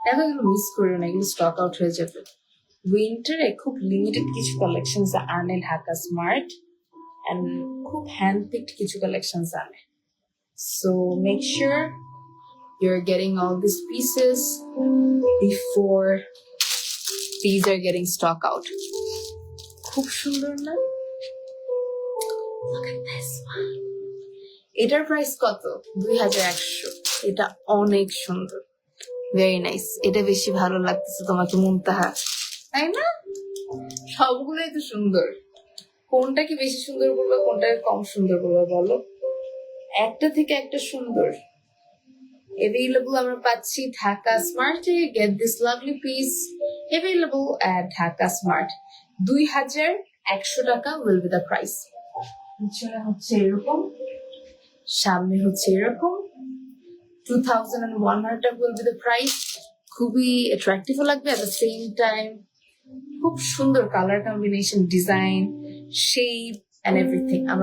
দেখো এগুলো মিস করো না, এগুলো স্টক আউট হয়ে যাবে। উইন্টারে খুব লিমিটেড কিছু কালেকশনস আনে ঢাকা স্মার্ট, এন্ড খুব হ্যান্ড পিকড কিছু কালেকশনস আনে। So make sure you're getting all these pieces before these are getting stock out. খুব সুন্দর না? Look at this one. এটার প্রাইস কত? 2100। এটা অনেক সুন্দর, ভেরি নাইস। এটা বেশি ভালো লাগতেছে তোমাকে মুনতাহা, তাই না? সবগুলোই তো সুন্দর, কোনটা কি বেশি সুন্দর বলবো, কোনটা কম সুন্দর বলবো বলো? একটা থেকে একটা সুন্দর। Available আমরা পাচ্ছি ঢাকা স্মার্টে। Get this lovely piece available at Dhaka smart. 2100 টাকা will be the price। পিছনে হচ্ছে এরকম, সামনে হচ্ছে এরকম। 2100 টাকা will be the price। খুবই অ্যাট্রাকটিভ লাগবে, at the same time খুব সুন্দর colour combination, design, shape and everything. আমার